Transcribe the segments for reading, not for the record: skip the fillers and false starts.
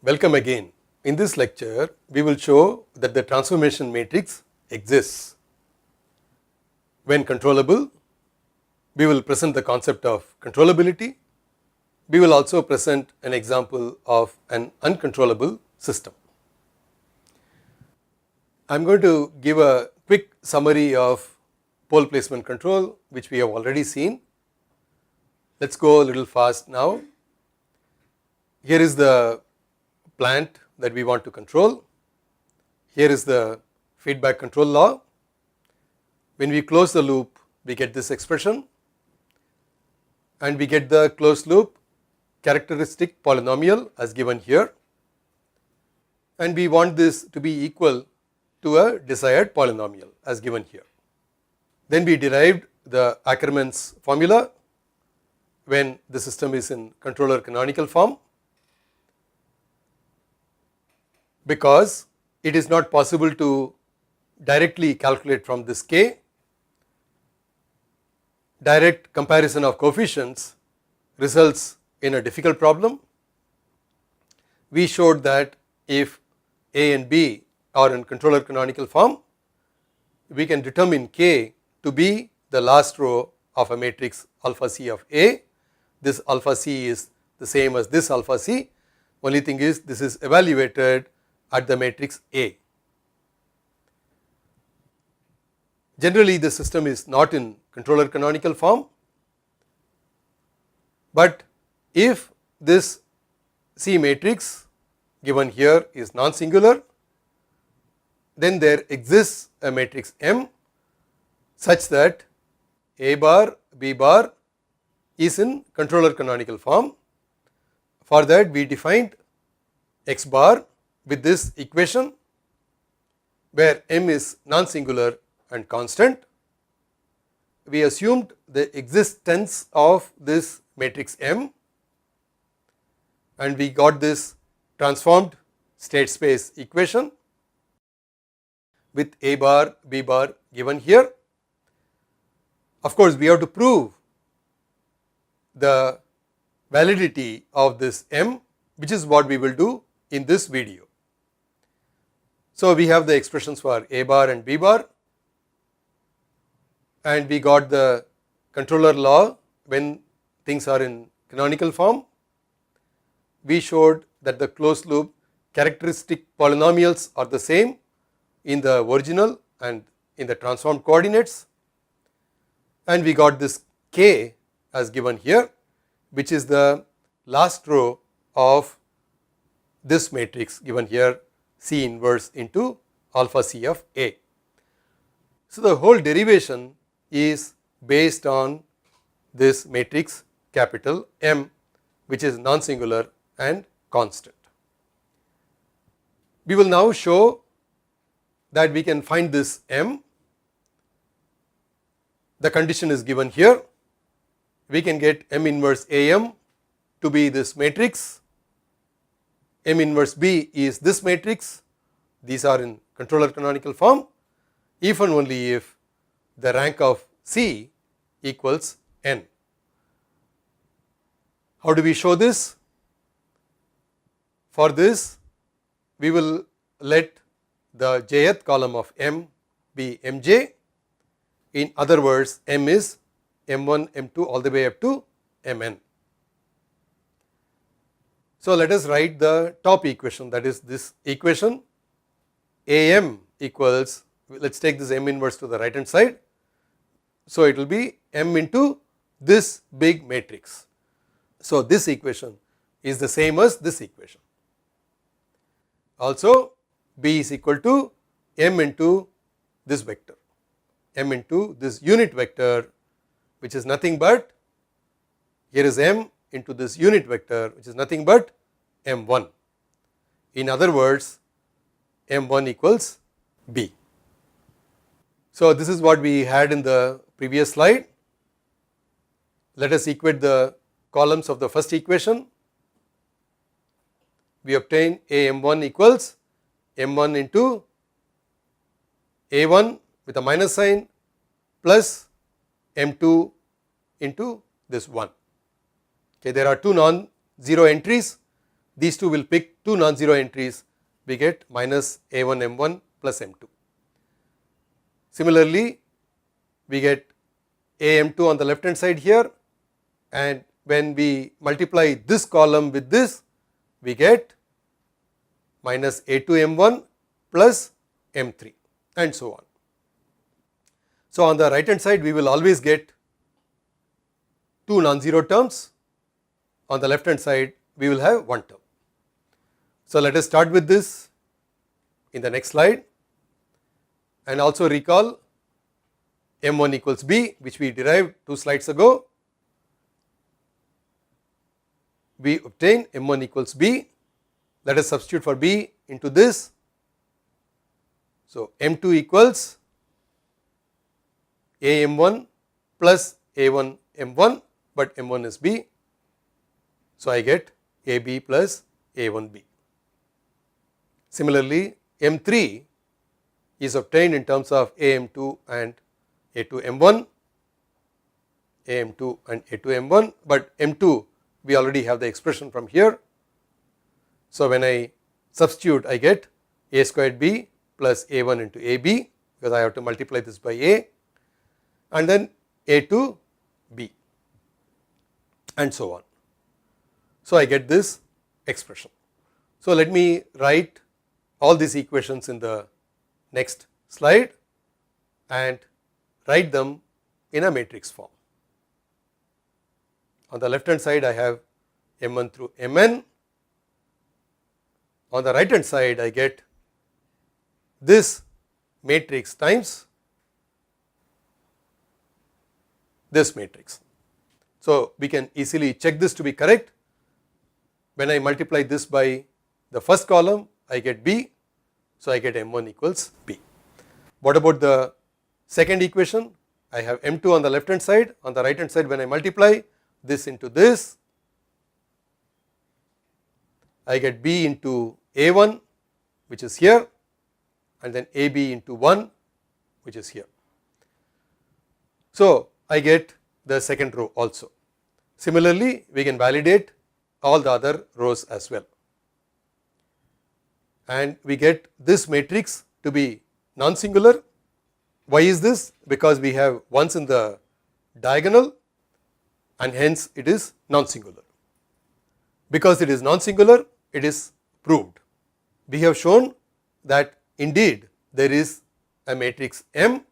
Welcome again. In this lecture, we will show that the transformation matrix exists. When controllable, we will present the concept of controllability. We will also present an example of an uncontrollable system. I am going to give a quick summary of pole placement control, which we have already seen. Let us go a little fast now. Here is the plant that we want to control. Here is the feedback control law. When we close the loop, we get this expression, and we get the closed loop characteristic polynomial as given here, and we want this to be equal to a desired polynomial as given here. Then we derived the Ackermann's formula when the system is in controller canonical form, because it is not possible to directly calculate from this K. Direct comparison of coefficients results in a difficult problem. We showed that if A and B are in controller canonical form, we can determine K to be the last row of a matrix alpha C of A. This alpha C is the same as this alpha C, only thing is this is evaluated at the matrix A. Generally the system is not in controller canonical form, but if this C matrix given here is non-singular, then there exists a matrix M such that A bar, B bar is in controller canonical form. For that we defined X bar with this equation where M is non-singular and constant. We assumed the existence of this matrix M, and we got this transformed state space equation with A bar, B bar given here. Of course, we have to prove the validity of this M, which is what we will do in this video. So we have the expressions for A bar and B bar, and we got the controller law when things are in canonical form. We showed that the closed loop characteristic polynomials are the same in the original and in the transformed coordinates, and we got this K as given here, which is the last row of this matrix given here, C inverse into alpha C of A. So the whole derivation is based on this matrix capital M, which is non-singular and constant. We will now show that we can find this M. The condition is given here. We can get M inverse AM to be this matrix. M inverse B is this matrix. These are in controller canonical form if and only if the rank of C equals N. How do we show this? For this, we will let the jth column of M be Mj. In other words, M is M1, M2 all the way up to Mn. So let us write the top equation, that is this equation. Am equals, let us take this M inverse to the right hand side. So it will be M into this big matrix. So this equation is the same as this equation. Also B is equal to M into this vector, M into this unit vector, which is nothing but, here is M into this unit vector, which is nothing but M1. In other words, M1 equals B. So this is what we had in the previous slide. Let us equate the columns of the first equation. We obtain AM1 equals M1 into A1 with a minus sign plus M2 into this 1. Okay, there are two non-zero entries. these two will pick two non-zero entries, we get minus A1 M1 plus M2. Similarly, we get AM2 on the left hand side here, and when we multiply this column with this, we get minus A2 M1 plus M3 and so on. So on the right hand side we will always get two non-zero terms, on the left hand side we will have one term. So let us start with this in the next slide, and also recall M1 equals B, which we derived 2 slides ago. We obtain M1 equals B. Let us substitute for B into this. So M2 equals AM1 plus A1 M1, but M1 is B. So I get AB plus A1B. Similarly, M3 is obtained in terms of AM2 and A2 M1, AM2 and A2 M1, but M2 we already have the expression from here. So when I substitute, I get A squared B plus A1 into AB, because I have to multiply this by A, and then A2 B and so on. So I get this expression. So let me write all these equations in the next slide and write them in a matrix form. On the left hand side I have M1 through Mn. On the right hand side I get this matrix times this matrix. So we can easily check this to be correct. When I multiply this by the first column, I get B, so I get M1 equals B. What about the second equation? I have M2 on the left hand side. On the right hand side, when I multiply this into this, I get B into A1, which is here, and then AB into 1, which is here. So I get the second row also. Similarly, we can validate all the other rows as well, and we get this matrix to be non-singular. Why is this? Because we have ones in the diagonal and hence it is non-singular. Because it is non-singular, it is proved. We have shown that indeed there is a matrix M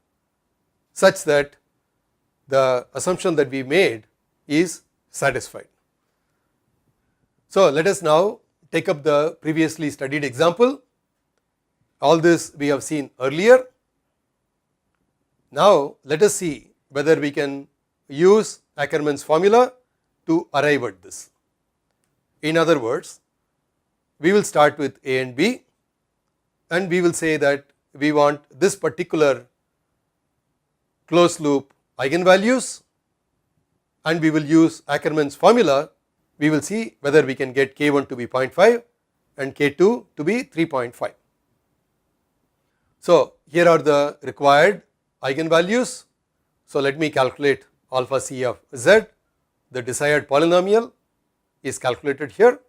such that the assumption that we made is satisfied. So let us now take up the previously studied example. All this we have seen earlier. Now let us see whether we can use Ackermann's formula to arrive at this. In other words, we will start with A and B, and we will say that we want this particular closed loop eigenvalues, and we will use Ackermann's formula. We will see whether we can get K1 to be 0.5 and K2 to be 3.5. So here are the required eigenvalues. So let me calculate alpha c of z. The desired polynomial is calculated here.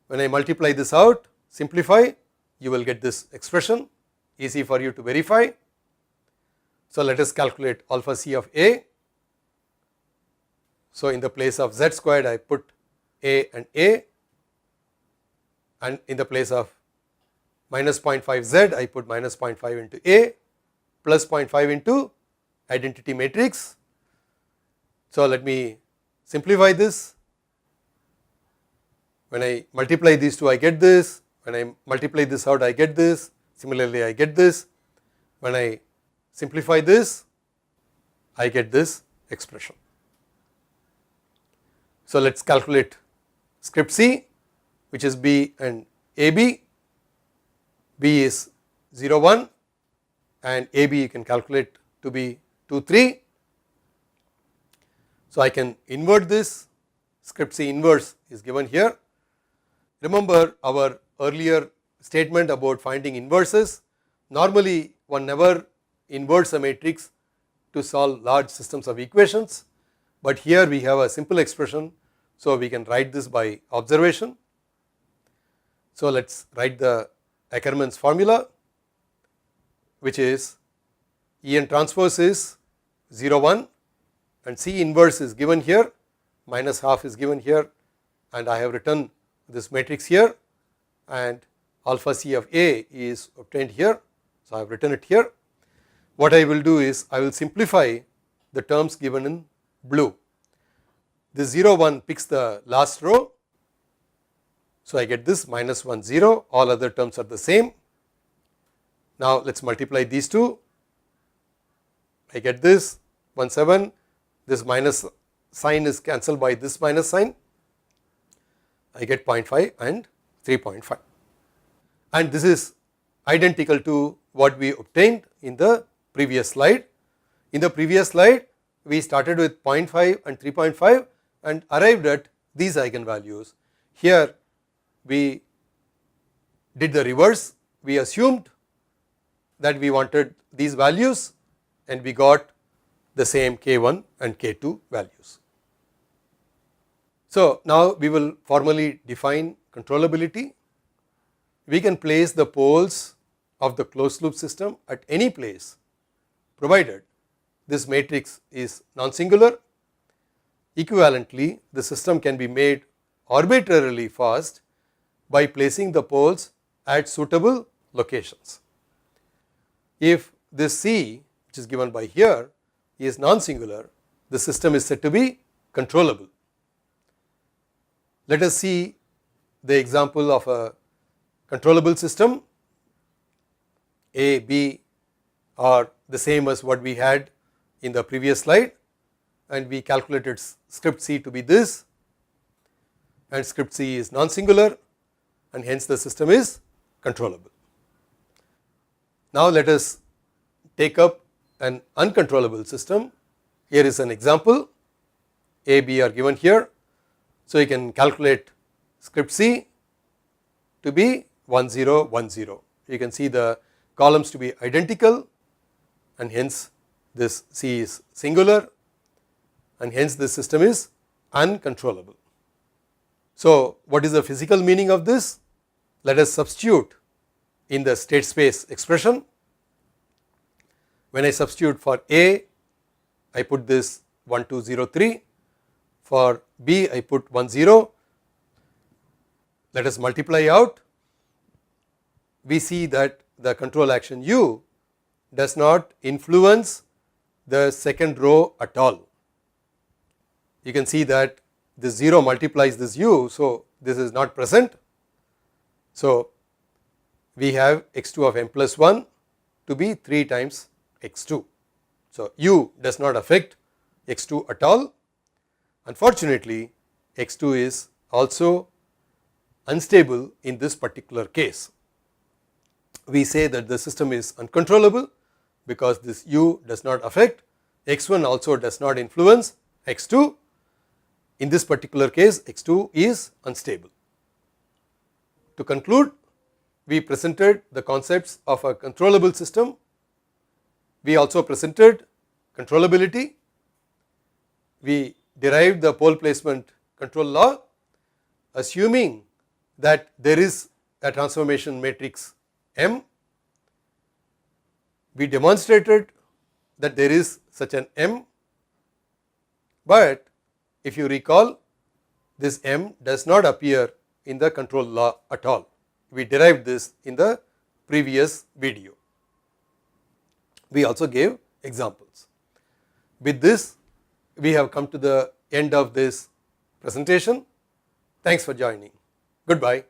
When I multiply this out, simplify, you will get this expression, easy for you to verify. So let us calculate alpha c of A. So in the place of z squared I put A, and in the place of minus 0.5 z I put minus 0.5 into A plus 0.5 into identity matrix. So let me simplify this. When I multiply these two, I get this. When I multiply this out, I get this. Similarly, I get this. When I simplify this, I get this expression. So let us calculate script C, which is B and AB. B is 0, 1, and AB you can calculate to be 2, 3. So I can invert this. Script C inverse is given here. Remember our earlier statement about finding inverses. Normally one never inverts a matrix to solve large systems of equations, but here we have a simple expression, so we can write this by observation. So let us write the Ackermann's formula, which is En transpose is 0 1 and C inverse is given here, minus half is given here, and I have written this matrix here, and alpha C of A is obtained here. So I have written it here. What I will do is I will simplify the terms given in blue. This 0 1 picks the last row, so I get this minus 1 0, all other terms are the same. Now let us multiply these two, I get this 1 7, this minus sign is cancelled by this minus sign, I get 0.5 and 3.5, and this is identical to what we obtained in the previous slide. In the previous slide we started with 0.5 and 3.5 and arrived at these eigenvalues. Here we did the reverse, we assumed that we wanted these values and we got the same K1 and K2 values. So now we will formally define controllability. We can place the poles of the closed loop system at any place provided this matrix is non-singular. Equivalently, the system can be made arbitrarily fast by placing the poles at suitable locations. If this C, which is given by here, is non-singular, the system is said to be controllable. Let us see the example of a controllable system. A, B are the same as what we had in the previous slide, and we calculated script C to be this, and script C is non-singular, and hence the system is controllable. Now let us take up an uncontrollable system. Here is an example. A, B are given here, so you can calculate script C to be 1 0 1 0. You can see the columns to be identical, and hence this C is singular, and hence this system is uncontrollable. So what is the physical meaning of this? Let us substitute in the state space expression. When I substitute for A, I put this 1 2 0 3, for B I put 1 0. Let us multiply out. We see that the control action U does not influence the second row at all. You can see that this 0 multiplies this U, so this is not present. So we have x2 of m plus 1 to be 3 times x2. So U does not affect x2 at all. Unfortunately, x2 is also unstable in this particular case. We say that the system is uncontrollable because this U does not affect, x1 also does not influence x2. In this particular case, x2 is unstable. To conclude, we presented the concepts of a controllable system. We also presented controllability. We derived the pole placement control law, assuming that there is a transformation matrix M. We demonstrated that there is such an M, but if you recall, this M does not appear in the control law at all. We derived this in the previous video. We also gave examples. With this, we have come to the end of this presentation. Thanks for joining. Goodbye.